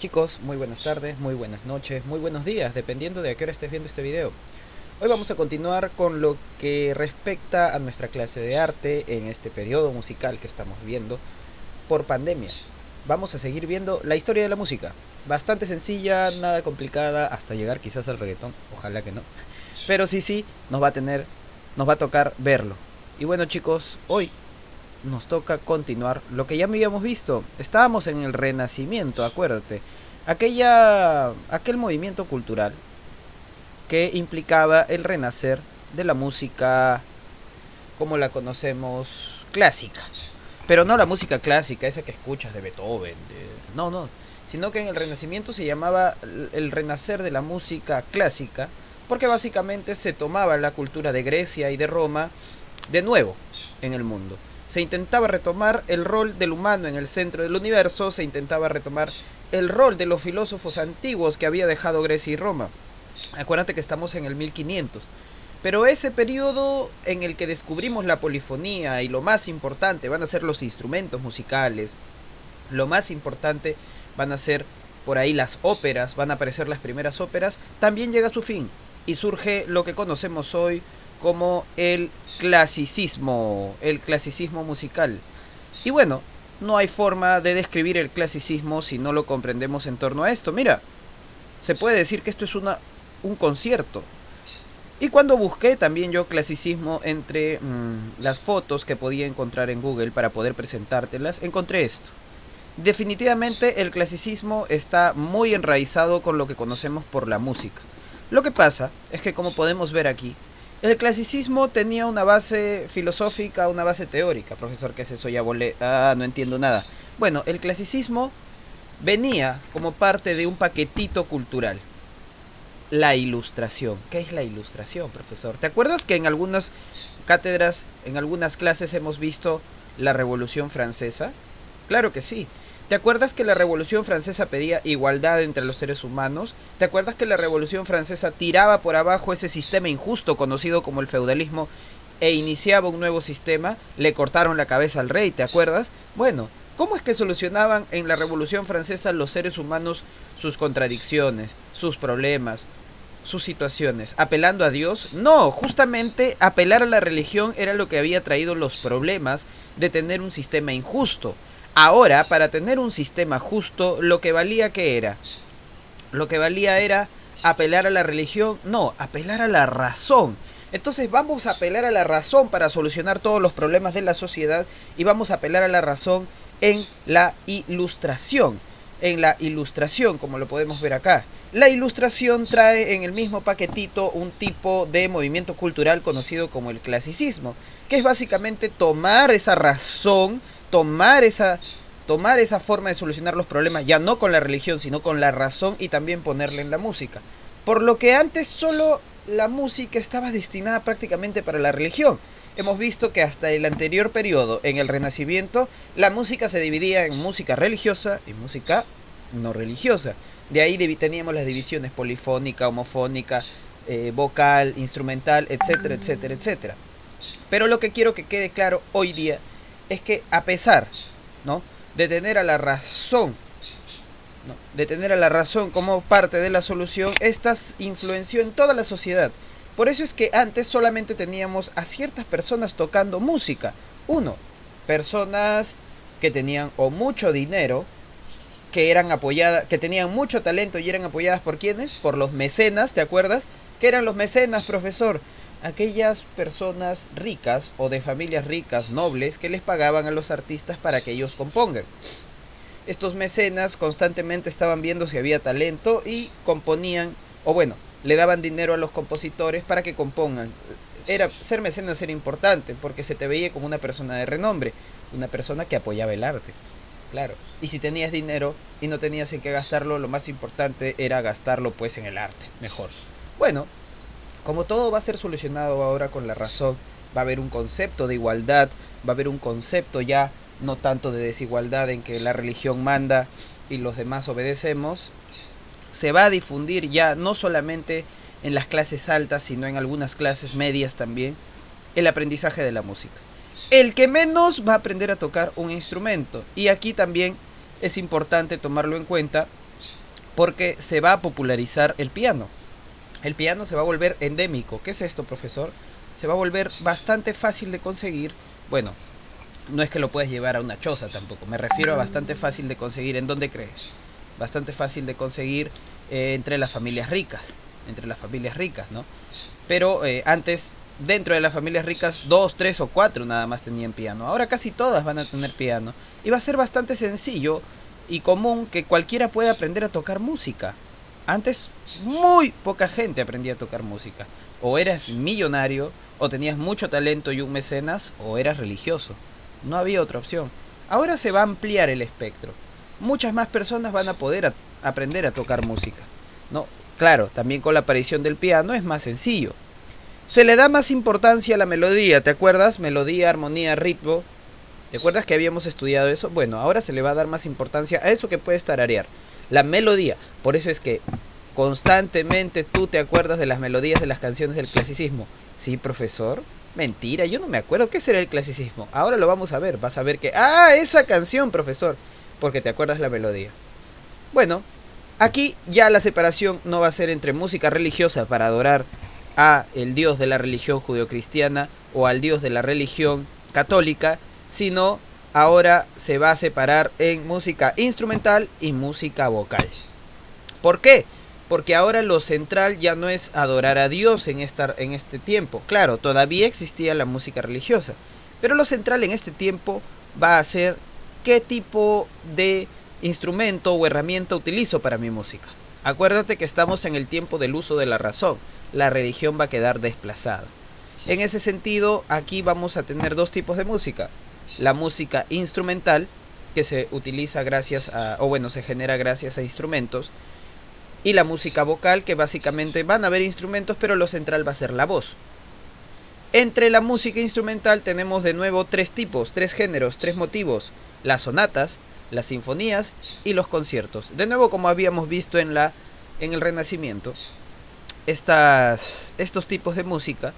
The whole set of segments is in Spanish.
Chicos, muy buenas tardes, muy buenas noches, muy buenos días, dependiendo de a qué hora estés viendo este video. Hoy vamos a continuar con lo que respecta a nuestra clase de arte en este periodo musical que estamos viendo por pandemia. Vamos a seguir viendo la historia de la música. Bastante sencilla, nada complicada, hasta llegar quizás al reggaetón, ojalá que no. Pero sí, nos va a tocar verlo. Y bueno chicos, hoy nos toca continuar lo que ya habíamos visto. Estábamos en el Renacimiento, acuérdate. Aquel movimiento cultural que implicaba el renacer de la música como la conocemos clásica. Pero no la música clásica, esa que escuchas de Beethoven, no, sino que en el Renacimiento se llamaba el renacer de la música clásica, porque básicamente se tomaba la cultura de Grecia y de Roma de nuevo en el mundo. Se intentaba retomar el rol del humano en el centro del universo, se intentaba retomar el rol de los filósofos antiguos que había dejado Grecia y Roma. Acuérdate que estamos en el 1500. Pero ese periodo en el que descubrimos la polifonía y lo más importante van a ser los instrumentos musicales, lo más importante van a ser por ahí las óperas, van a aparecer las primeras óperas, también llega a su fin y surge lo que conocemos hoy como el clasicismo musical. Y bueno, no hay forma de describir el clasicismo si no lo comprendemos en torno a esto. Mira, se puede decir que esto es un concierto. Y cuando busqué también yo clasicismo entre las fotos que podía encontrar en Google para poder presentártelas, encontré esto. Definitivamente el clasicismo está muy enraizado con lo que conocemos por la música. Lo que pasa es que, como podemos ver aquí, el clasicismo tenía una base filosófica, una base teórica. Profesor, ¿qué es eso? Ya volé. No entiendo nada. Bueno, el clasicismo venía como parte de un paquetito cultural. La ilustración. ¿Qué es la ilustración, profesor? ¿Te acuerdas que en algunas cátedras, en algunas clases hemos visto la Revolución Francesa? Claro que sí. ¿Te acuerdas que la Revolución Francesa pedía igualdad entre los seres humanos? ¿Te acuerdas que la Revolución Francesa tiraba por abajo ese sistema injusto conocido como el feudalismo e iniciaba un nuevo sistema? Le cortaron la cabeza al rey, ¿te acuerdas? Bueno, ¿cómo es que solucionaban en la Revolución Francesa los seres humanos sus contradicciones, sus problemas, sus situaciones? ¿Apelando a Dios? No, justamente apelar a la religión era lo que había traído los problemas de tener un sistema injusto. Ahora, para tener un sistema justo, lo que valía, ¿qué era? Lo que valía era apelar a la religión, no, apelar a la razón. Entonces vamos a apelar a la razón para solucionar todos los problemas de la sociedad y vamos a apelar a la razón en la ilustración. En la ilustración, como lo podemos ver acá. La ilustración trae en el mismo paquetito un tipo de movimiento cultural conocido como el clasicismo, que es básicamente tomar esa razón, tomar esa forma de solucionar los problemas, ya no con la religión, sino con la razón, y también ponerla en la música. Por lo que antes solo la música estaba destinada prácticamente para la religión. Hemos visto que hasta el anterior periodo, en el Renacimiento, la música se dividía en música religiosa y música no religiosa. De ahí teníamos las divisiones polifónica, homofónica, vocal, instrumental, etcétera, etcétera, etcétera. Pero lo que quiero que quede claro hoy día es que, a pesar, ¿no?, de tener a la razón, ¿no?, de tener a la razón como parte de la solución, esta influenció en toda la sociedad. Por eso es que antes solamente teníamos a ciertas personas tocando música. Uno, personas que tenían o mucho dinero, que eran apoyadas, que tenían mucho talento y eran apoyadas por quienes, por los mecenas, ¿te acuerdas? ¿Qué eran los mecenas, profesor? Aquellas personas ricas o de familias ricas, nobles, que les pagaban a los artistas para que ellos compongan. Estos mecenas constantemente estaban viendo si había talento y componían, o bueno, le daban dinero a los compositores para que compongan. Ser mecenas era importante porque se te veía como una persona de renombre, una persona que apoyaba el arte. Claro. Y si tenías dinero y no tenías en qué gastarlo, lo más importante era gastarlo pues en el arte, mejor. Bueno, como todo va a ser solucionado ahora con la razón, va a haber un concepto de igualdad, va a haber un concepto ya no tanto de desigualdad en que la religión manda y los demás obedecemos. Se va a difundir ya no solamente en las clases altas, sino en algunas clases medias también, el aprendizaje de la música. El que menos va a aprender a tocar un instrumento. Y aquí también es importante tomarlo en cuenta porque se va a popularizar el piano. El piano se va a volver endémico. ¿Qué es esto, profesor? Se va a volver bastante fácil de conseguir. Bueno, no es que lo puedas llevar a una choza tampoco. Me refiero a bastante fácil de conseguir. ¿En dónde crees? Bastante fácil de conseguir entre las familias ricas. Entre las familias ricas, ¿no? Pero antes, dentro de las familias ricas, 2, 3 o 4 nada más tenían piano. Ahora casi todas van a tener piano. Y va a ser bastante sencillo y común que cualquiera pueda aprender a tocar música. Antes muy poca gente aprendía a tocar música. O eras millonario, o tenías mucho talento y un mecenas, o eras religioso. No había otra opción. Ahora se va a ampliar el espectro. Muchas más personas van a poder aprender a tocar música. No, claro, también con la aparición del piano es más sencillo. Se le da más importancia a la melodía, ¿te acuerdas? Melodía, armonía, ritmo. ¿Te acuerdas que habíamos estudiado eso? Bueno, ahora se le va a dar más importancia a eso que puedes tararear. La melodía. Por eso es que constantemente tú te acuerdas de las melodías de las canciones del clasicismo. Sí, profesor. Mentira, yo no me acuerdo. ¿Qué será el clasicismo? Ahora lo vamos a ver. Vas a ver que... ¡Ah! Esa canción, profesor. Porque te acuerdas la melodía. Bueno, aquí ya la separación no va a ser entre música religiosa para adorar a el dios de la religión judeocristiana o al dios de la religión católica, sino ahora se va a separar en música instrumental y música vocal. ¿Por qué? Porque ahora lo central ya no es adorar a Dios en este tiempo. Claro, todavía existía la música religiosa, pero lo central en este tiempo va a ser qué tipo de instrumento o herramienta utilizo para mi música. Acuérdate que estamos en el tiempo del uso de la razón. La religión va a quedar desplazada. En ese sentido, aquí vamos a tener dos tipos de música. La música instrumental, que se utiliza gracias a, o bueno, se genera gracias a instrumentos, y la música vocal, que básicamente van a haber instrumentos, pero lo central va a ser la voz. Entre la música instrumental tenemos de nuevo tres tipos, tres géneros, tres motivos: las sonatas, las sinfonías y los conciertos. De nuevo, como habíamos visto en el Renacimiento, estos tipos de música,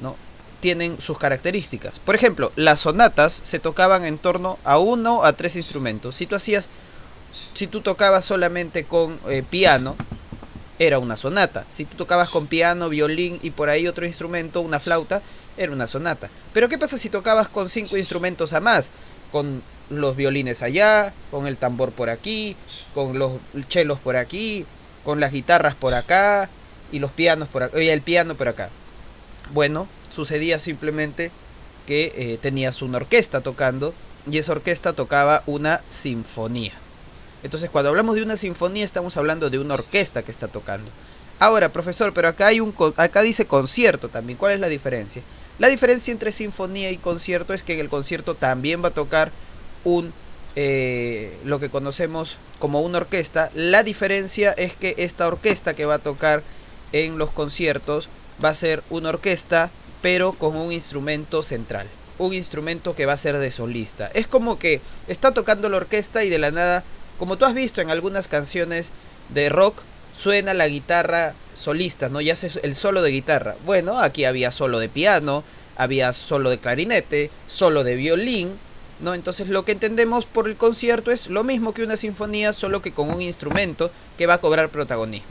¿no?, tienen sus características. Por ejemplo, las sonatas se tocaban en torno a 1 a 3 instrumentos. Si tú tocabas solamente con piano, era una sonata. Si tú tocabas con piano, violín y por ahí otro instrumento, una flauta, era una sonata. Pero ¿qué pasa si tocabas con 5 instrumentos a más? Con los violines allá, con el tambor por aquí, con los chelos por aquí, con las guitarras por acá y los pianos por acá, y el piano por acá. Bueno, sucedía simplemente que tenías una orquesta tocando y esa orquesta tocaba una sinfonía. Entonces, cuando hablamos de una sinfonía, estamos hablando de una orquesta que está tocando. Ahora, profesor, pero acá dice concierto también. ¿Cuál es la diferencia? La diferencia entre sinfonía y concierto es que en el concierto también va a tocar lo que conocemos como una orquesta. La diferencia es que esta orquesta que va a tocar en los conciertos va a ser una orquesta, pero con un instrumento central. Un instrumento que va a ser de solista. Es como que está tocando la orquesta y de la nada, como tú has visto en algunas canciones de rock, suena la guitarra solista, ¿no? Ya hace el solo de guitarra. Bueno, aquí había solo de piano, había solo de clarinete, solo de violín, ¿no? Entonces lo que entendemos por el concierto es lo mismo que una sinfonía, solo que con un instrumento que va a cobrar protagonismo.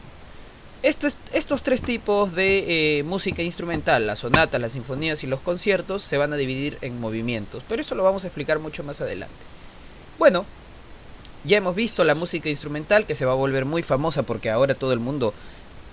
Estos tres tipos de música instrumental, la sonata, las sinfonías y los conciertos, se van a dividir en movimientos, pero eso lo vamos a explicar mucho más adelante. Bueno, ya hemos visto la música instrumental, que se va a volver muy famosa porque ahora todo el mundo,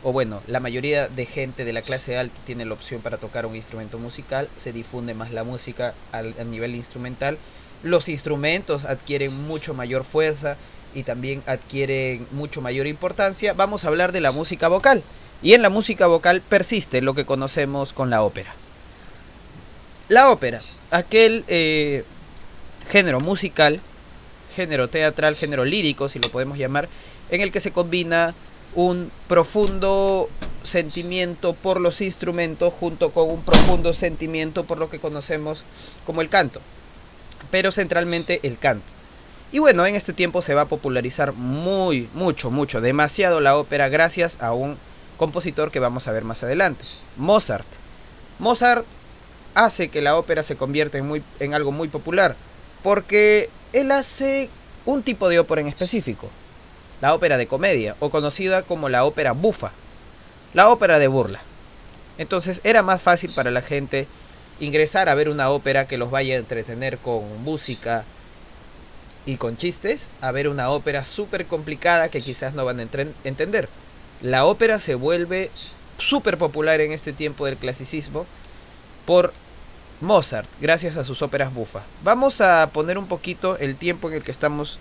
o bueno, la mayoría de gente de la clase alta tiene la opción para tocar un instrumento musical. Se difunde más la música a nivel instrumental. Los instrumentos adquieren mucho mayor fuerza y también adquieren mucho mayor importancia. Vamos a hablar de la música vocal. Y en la música vocal persiste lo que conocemos con la ópera. La ópera, aquel género musical, género teatral, género lírico, si lo podemos llamar, en el que se combina un profundo sentimiento por los instrumentos junto con un profundo sentimiento por lo que conocemos como el canto, pero centralmente el canto. Y bueno, en este tiempo se va a popularizar mucho, demasiado la ópera gracias a un compositor que vamos a ver más adelante, Mozart. Mozart hace que la ópera se convierta en algo muy popular, porque él hace un tipo de ópera en específico. la ópera de comedia, o conocida como la ópera bufa, la ópera de burla. Entonces era más fácil para la gente ingresar a ver una ópera que los vaya a entretener con música y con chistes, a ver una ópera súper complicada que quizás no van a entender. La ópera se vuelve súper popular en este tiempo del clasicismo por Mozart, gracias a sus óperas bufas. Vamos a poner un poquito el tiempo en el que estamos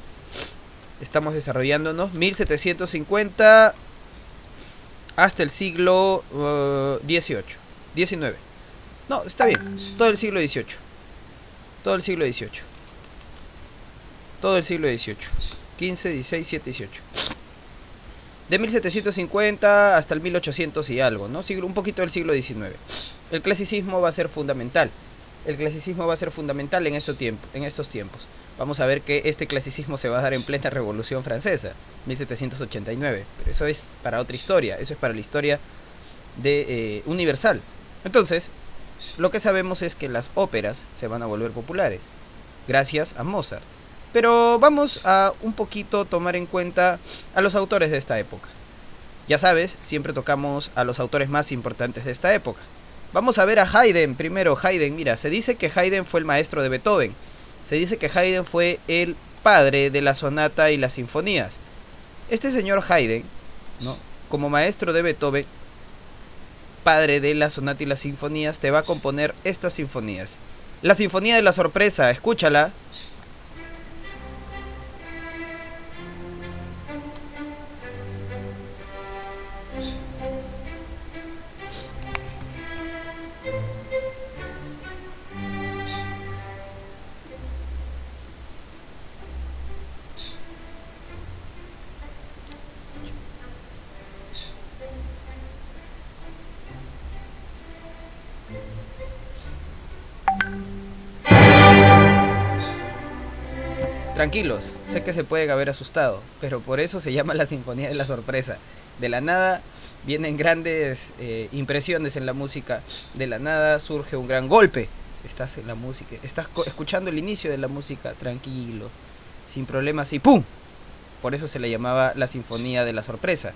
desarrollándonos, 1750 hasta el siglo XVIII, XIX. No, está bien, todo el siglo XVIII. Todo el siglo XVIII. Todo el siglo XVIII. 15, 16, 17, 18. De 1750 hasta el 1800 y algo, ¿no? Un poquito del siglo XIX. El clasicismo va a ser fundamental. El clasicismo va a ser fundamental en estos tiempos. Vamos a ver que este clasicismo se va a dar en plena Revolución Francesa, 1789. Pero eso es para otra historia. Eso es para la historia de universal. Entonces, lo que sabemos es que las óperas se van a volver populares gracias a Mozart. Pero vamos a un poquito tomar en cuenta a los autores de esta época. Ya sabes, siempre tocamos a los autores más importantes de esta época. Vamos a ver a Haydn primero. Haydn, mira, se dice que Haydn fue el maestro de Beethoven. Se dice que Haydn fue el padre de la sonata y las sinfonías. Este señor Haydn, ¿no?, como maestro de Beethoven, padre de la sonata y las sinfonías, te va a componer estas sinfonías. La Sinfonía de la Sorpresa, escúchala. Tranquilos, sé que se pueden haber asustado, pero por eso se llama la Sinfonía de la Sorpresa. De la nada vienen grandes impresiones en la música, de la nada surge un gran golpe. Estás en la música, estás escuchando el inicio de la música, tranquilo, sin problemas y ¡pum! Por eso se le llamaba la Sinfonía de la Sorpresa.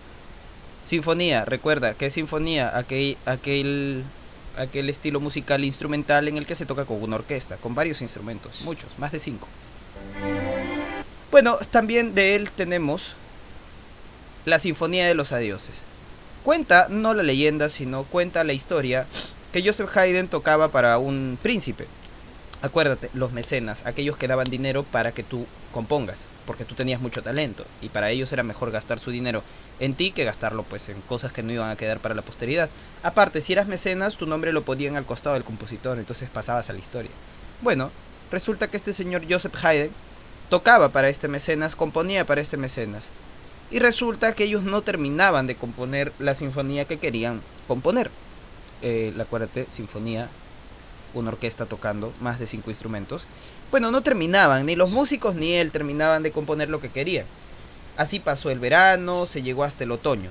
Sinfonía, recuerda, ¿qué es sinfonía? Aquel estilo musical instrumental en el que se toca con una orquesta, con varios instrumentos, muchos, más de 5. Bueno, también de él tenemos la Sinfonía de los Adioses. Cuenta, no la leyenda, sino cuenta la historia que Joseph Haydn tocaba para un príncipe. Acuérdate, los mecenas, aquellos que daban dinero para que tú compongas, porque tú tenías mucho talento, y para ellos era mejor gastar su dinero en ti que gastarlo pues en cosas que no iban a quedar para la posteridad. Aparte, si eras mecenas, tu nombre lo ponían al costado del compositor, entonces pasabas a la historia. Bueno, resulta que este señor Joseph Haydn tocaba para este mecenas, componía para este mecenas. Y resulta que ellos no terminaban de componer la sinfonía que querían componer. Acuérdate, sinfonía, una orquesta tocando más de 5 instrumentos. Bueno, no terminaban, ni los músicos ni él terminaban de componer lo que querían. Así pasó el verano, se llegó hasta el otoño.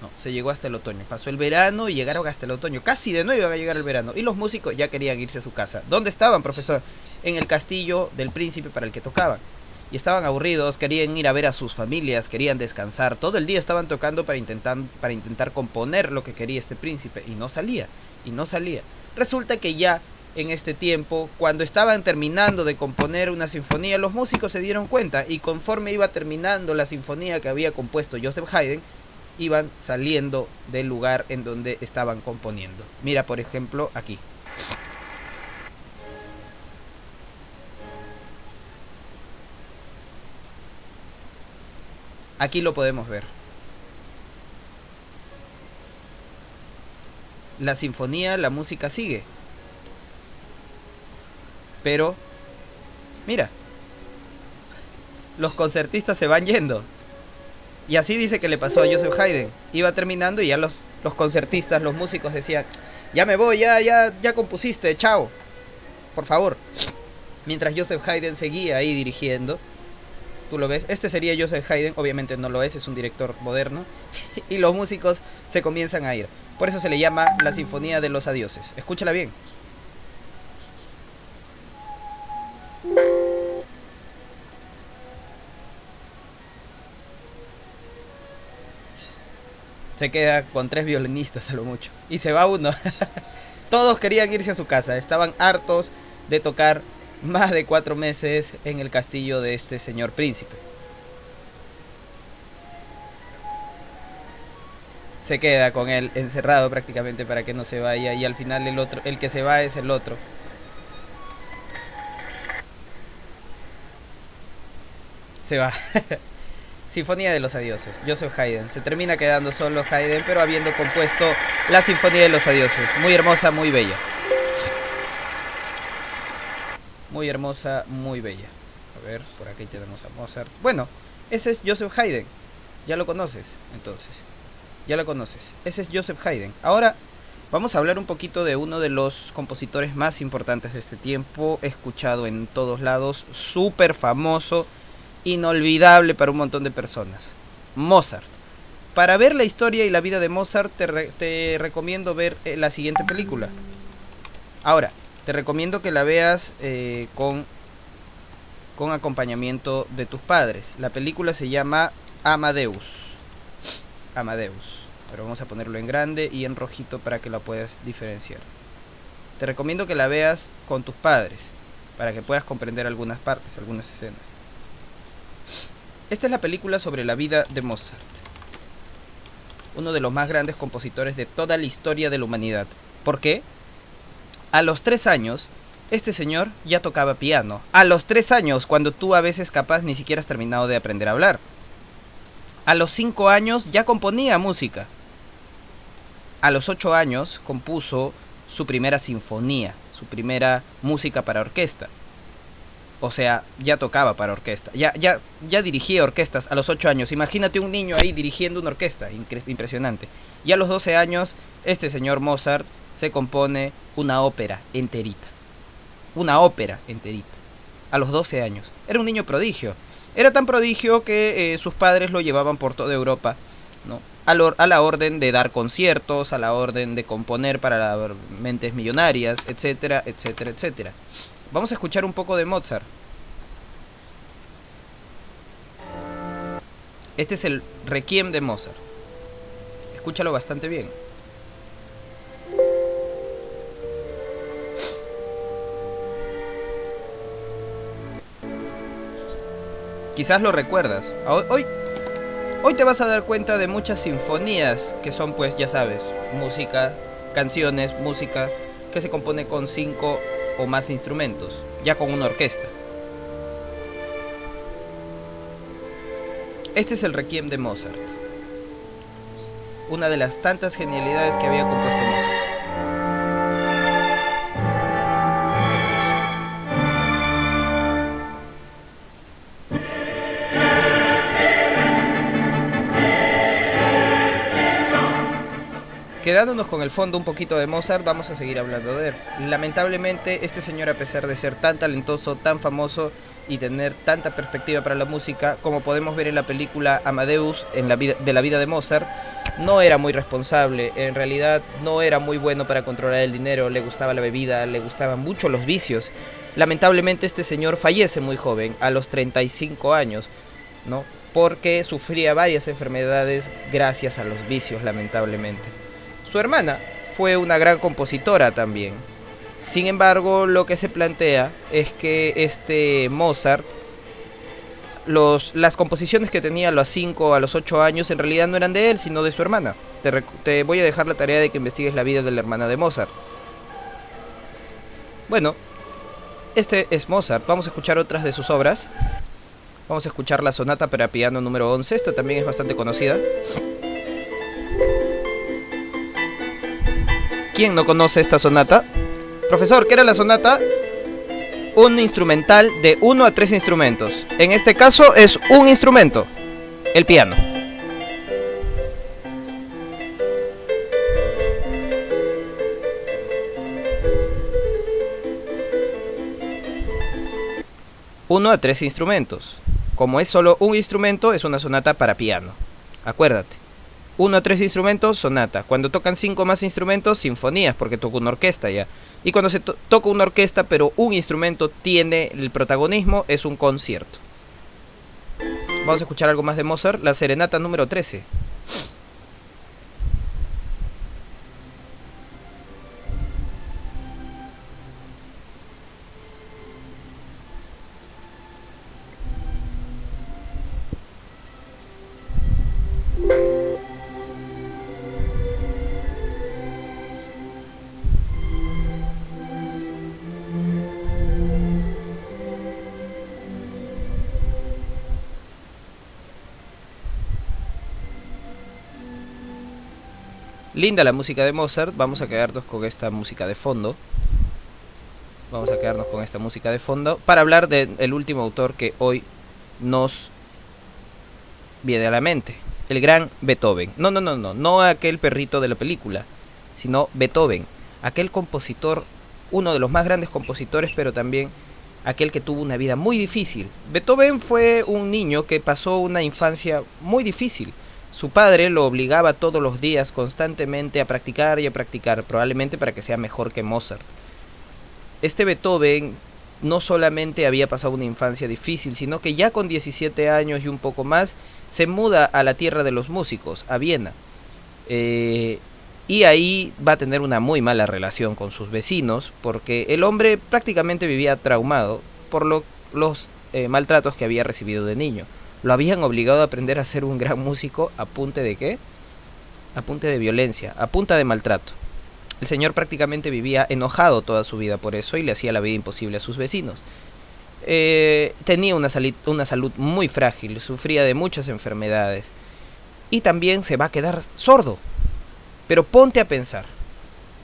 No, se llegó hasta el otoño. Pasó el verano y llegaron hasta el otoño. Casi de nuevo iban a llegar el verano. Y los músicos ya querían irse a su casa. ¿Dónde estaban, profesor? En el castillo del príncipe para el que tocaban. Y estaban aburridos, querían ir a ver a sus familias, querían descansar. Todo el día estaban tocando para intentar componer lo que quería este príncipe. Y no salía, y no salía. Resulta que ya en este tiempo, cuando estaban terminando de componer una sinfonía, los músicos se dieron cuenta. Y conforme iba terminando la sinfonía que había compuesto Joseph Haydn, iban saliendo del lugar en donde estaban componiendo. Mira, por ejemplo, aquí. Aquí lo podemos ver. La sinfonía, la música sigue. Pero, mira, los concertistas se van yendo. Y así dice que le pasó a Joseph Haydn. Iba terminando y ya los concertistas, los músicos decían: ya me voy, ya compusiste, chao, por favor. Mientras Joseph Haydn seguía ahí dirigiendo. Tú lo ves, este sería Joseph Haydn, obviamente no lo es un director moderno. Y los músicos se comienzan a ir. Por eso se le llama la Sinfonía de los Adioses. Escúchala bien. Se queda con 3 violinistas a lo mucho. Y se va uno. Todos querían irse a su casa. Estaban hartos de tocar más de 4 meses en el castillo de este señor príncipe. Se queda con él encerrado prácticamente para que no se vaya. Y al final el que se va es el otro. Se va. Sinfonía de los Adioses, Joseph Haydn. Se termina quedando solo Haydn, pero habiendo compuesto la Sinfonía de los Adioses. Muy hermosa, muy bella. Muy hermosa, muy bella. A ver, por aquí tenemos a Mozart. Bueno, ese es Joseph Haydn. Ya lo conoces, entonces. Ya lo conoces. Ese es Joseph Haydn. Ahora vamos a hablar un poquito de uno de los compositores más importantes de este tiempo. Escuchado en todos lados. Súper famoso. Inolvidable para un montón de personas. Mozart. Para ver la historia y la vida de Mozart te recomiendo ver la siguiente película. Ahora, te recomiendo que la veas con acompañamiento de tus padres. La película se llama Amadeus. Amadeus. Pero vamos a ponerlo en grande y en rojito para que la puedas diferenciar. Te recomiendo que la veas con tus padres para que puedas comprender algunas partes, algunas escenas. Esta es la película sobre la vida de Mozart, uno de los más grandes compositores de toda la historia de la humanidad. ¿Por qué? A los 3 años, este señor ya tocaba piano. A los 3 años, cuando tú a veces capaz ni siquiera has terminado de aprender a hablar. A los 5 años ya componía música. A los 8 años compuso su primera sinfonía, su primera música para orquesta. O sea, ya tocaba para orquesta. Ya dirigía orquestas a los 8 años. Imagínate un niño ahí dirigiendo una orquesta. Impresionante. Y a los 12 años, este señor Mozart se compone una ópera enterita. Una ópera enterita. A los 12 años. Era un niño prodigio. Era tan prodigio que sus padres lo llevaban por toda Europa, ¿no? A la orden de dar conciertos, a la orden de componer para mentes millonarias, etcétera, etcétera, etcétera. Vamos a escuchar un poco de Mozart. Este es el Requiem de Mozart. Escúchalo bastante bien. Quizás lo recuerdas. Hoy te vas a dar cuenta de muchas sinfonías que son, pues, ya sabes, música, canciones, música que se compone con 5 o más instrumentos, ya con una orquesta. Este es el Requiem de Mozart, una de las tantas genialidades que había compuesto Mozart. Quedándonos con el fondo un poquito de Mozart, vamos a seguir hablando de él. Lamentablemente, este señor, a pesar de ser tan talentoso, tan famoso y tener tanta perspectiva para la música, como podemos ver en la película Amadeus, de la vida de Mozart, no era muy responsable. En realidad no era muy bueno para controlar el dinero, le gustaba la bebida, le gustaban mucho los vicios. Lamentablemente este señor fallece muy joven, a los 35 años, ¿no? Porque sufría varias enfermedades gracias a los vicios, lamentablemente. Su hermana fue una gran compositora también. Sin embargo, lo que se plantea es que este Mozart, las composiciones que tenía a los 5 a los 8 años en realidad no eran de él, sino de su hermana. Te voy a dejar la tarea de que investigues la vida de la hermana de Mozart. Bueno, este es Mozart. Vamos a escuchar otras de sus obras. Vamos a escuchar la sonata para piano número 11. Esta también es bastante conocida. ¿Quién no conoce esta sonata? Profesor, ¿qué era la sonata? Un instrumental de 1 a 3 instrumentos. En este caso es un instrumento, el piano. Uno a 3 instrumentos. Como es solo un instrumento, es una sonata para piano. Acuérdate. 1 a 3 instrumentos, sonata. Cuando tocan 5 más instrumentos, sinfonías, porque toca una orquesta ya. Y cuando se toca una orquesta, pero un instrumento tiene el protagonismo, es un concierto. Vamos a escuchar algo más de Mozart, la serenata número 13. Linda la música de Mozart. Vamos a quedarnos con esta música de fondo. Vamos a quedarnos con esta música de fondo para hablar del último autor que hoy nos viene a la mente. El gran Beethoven. No aquel perrito de la película, sino Beethoven. Aquel compositor, uno de los más grandes compositores, pero también aquel que tuvo una vida muy difícil. Beethoven fue un niño que pasó una infancia muy difícil. Su padre lo obligaba todos los días constantemente a practicar y a practicar, probablemente para que sea mejor que Mozart. Este Beethoven no solamente había pasado una infancia difícil, sino que ya con 17 años y un poco más, se muda a la tierra de los músicos, a Viena. Y ahí va a tener una muy mala relación con sus vecinos, porque el hombre prácticamente vivía traumado por los maltratos que había recibido de niño. Lo habían obligado a aprender a ser un gran músico a punta de ¿qué? A punta de violencia, a punta de maltrato. El señor prácticamente vivía enojado toda su vida por eso y le hacía la vida imposible a sus vecinos. Tenía una salud muy frágil, sufría de muchas enfermedades y también se va a quedar sordo. Pero ponte a pensar,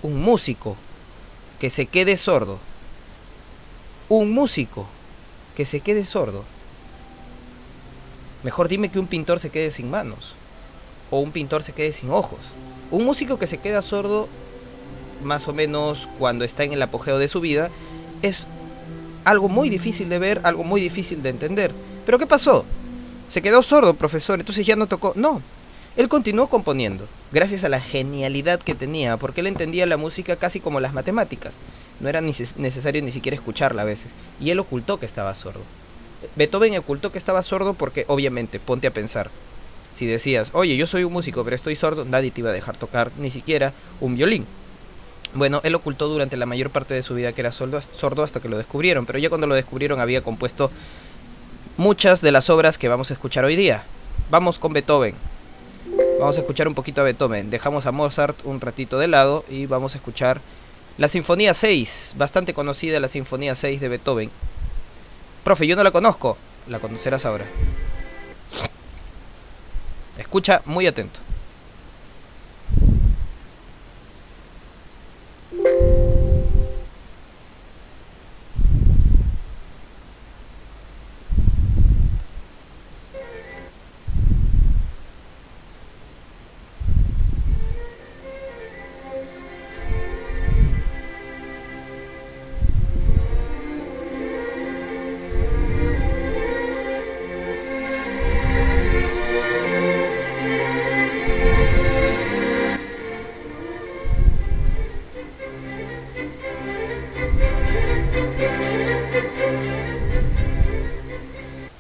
un músico que se quede sordo, un músico que se quede sordo, mejor dime que un pintor se quede sin manos o un pintor se quede sin ojos. Un músico que se queda sordo más o menos cuando está en el apogeo de su vida, es algo muy difícil de ver, algo muy difícil de entender. ¿Pero qué pasó? Se quedó sordo, profesor, entonces ya no tocó. No, él continuó componiendo, gracias a la genialidad que tenía, porque él entendía la música casi como las matemáticas. No era necesario ni siquiera escucharla a veces. Y él ocultó que estaba sordo. Beethoven ocultó que estaba sordo porque, obviamente, ponte a pensar. Si decías, oye, yo soy un músico, pero estoy sordo, nadie te iba a dejar tocar ni siquiera un violín. Bueno, él ocultó durante la mayor parte de su vida que era sordo hasta que lo descubrieron, pero ya cuando lo descubrieron había compuesto muchas de las obras que vamos a escuchar hoy día. Vamos con Beethoven. Vamos a escuchar un poquito a Beethoven. Dejamos a Mozart un ratito de lado y vamos a escuchar la Sinfonía 6, bastante conocida la Sinfonía 6 de Beethoven. Profe, yo no la conozco. La conocerás ahora. Escucha muy atento.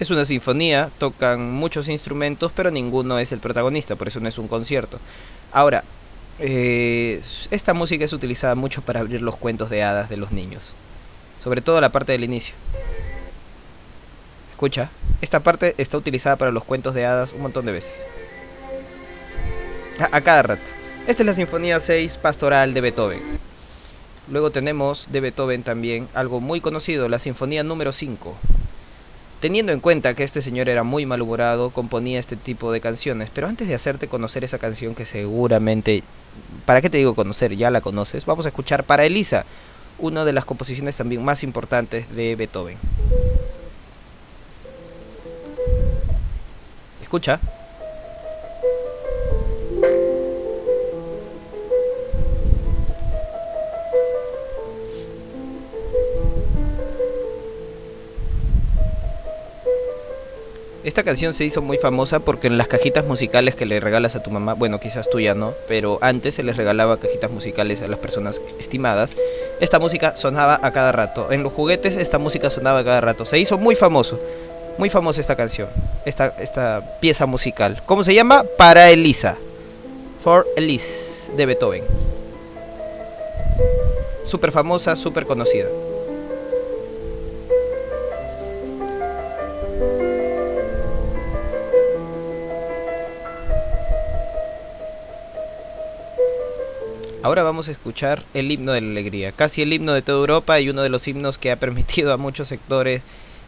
Es una sinfonía, tocan muchos instrumentos, pero ninguno es el protagonista, por eso no es un concierto. Ahora, esta música es utilizada mucho para abrir los cuentos de hadas de los niños, sobre todo la parte del inicio. Escucha, esta parte está utilizada para los cuentos de hadas un montón de veces. A cada rato. Esta es la Sinfonía 6 Pastoral de Beethoven. Luego tenemos de Beethoven también algo muy conocido, la Sinfonía número 5. Teniendo en cuenta que este señor era muy malhumorado, componía este tipo de canciones. Pero antes de hacerte conocer esa canción que seguramente... ¿Para qué te digo conocer? Ya la conoces. Vamos a escuchar Para Elisa, una de las composiciones también más importantes de Beethoven. Escucha. Esta canción se hizo muy famosa porque en las cajitas musicales que le regalas a tu mamá, bueno, quizás tú ya no, pero antes se les regalaba cajitas musicales a las personas estimadas. Esta música sonaba a cada rato. En los juguetes esta música sonaba a cada rato. Se hizo muy famosa esta canción, esta pieza musical. ¿Cómo se llama? Para Elisa. For Elise de Beethoven. Súper famosa, súper conocida. Ahora vamos a escuchar el himno de la alegría, casi el himno de toda Europa y uno de los himnos que ha permitido a muchos sectores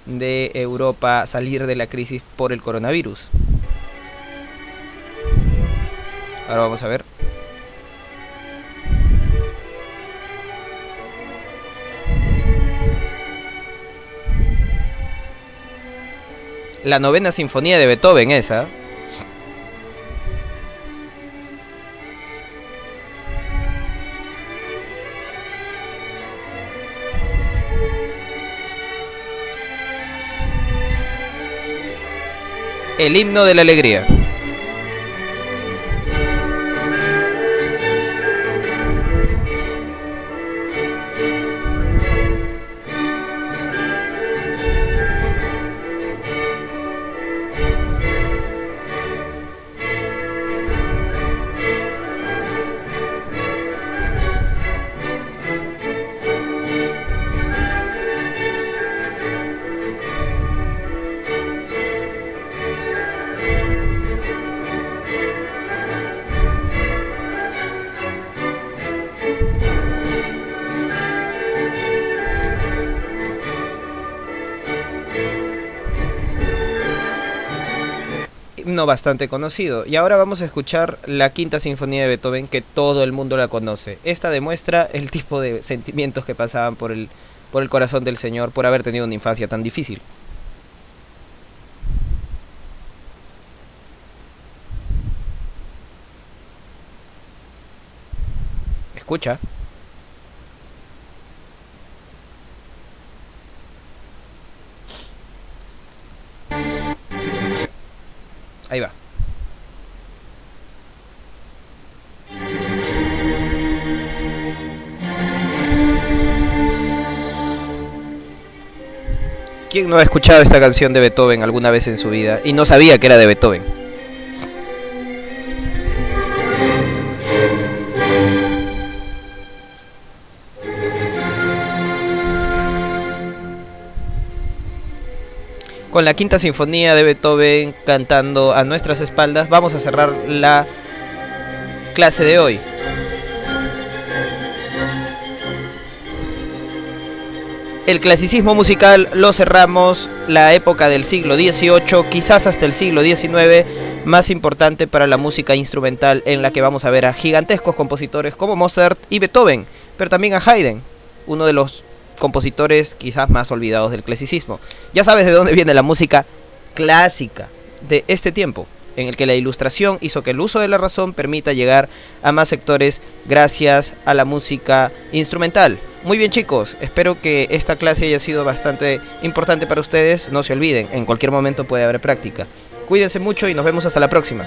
de Europa salir de la crisis por el coronavirus. Ahora vamos a ver. La novena sinfonía de Beethoven esa. El himno de la alegría. Himno bastante conocido. Y ahora vamos a escuchar la quinta sinfonía de Beethoven, que todo el mundo la conoce. Esta demuestra el tipo de sentimientos que pasaban por el corazón del señor por haber tenido una infancia tan difícil. Escucha. Ahí va. ¿Quién no ha escuchado esta canción de Beethoven alguna vez en su vida y no sabía que era de Beethoven? Con la quinta sinfonía de Beethoven cantando a nuestras espaldas, vamos a cerrar la clase de hoy. El clasicismo musical lo cerramos la época del siglo XVIII, quizás hasta el siglo XIX, más importante para la música instrumental, en la que vamos a ver a gigantescos compositores como Mozart y Beethoven, pero también a Haydn, uno de los compositores quizás más olvidados del clasicismo. Ya sabes de dónde viene la música clásica de este tiempo, en el que la ilustración hizo que el uso de la razón permita llegar a más sectores gracias a la música instrumental. Muy bien, chicos, espero que esta clase haya sido bastante importante para ustedes. No se olviden, en cualquier momento puede haber práctica. Cuídense mucho y nos vemos hasta la próxima.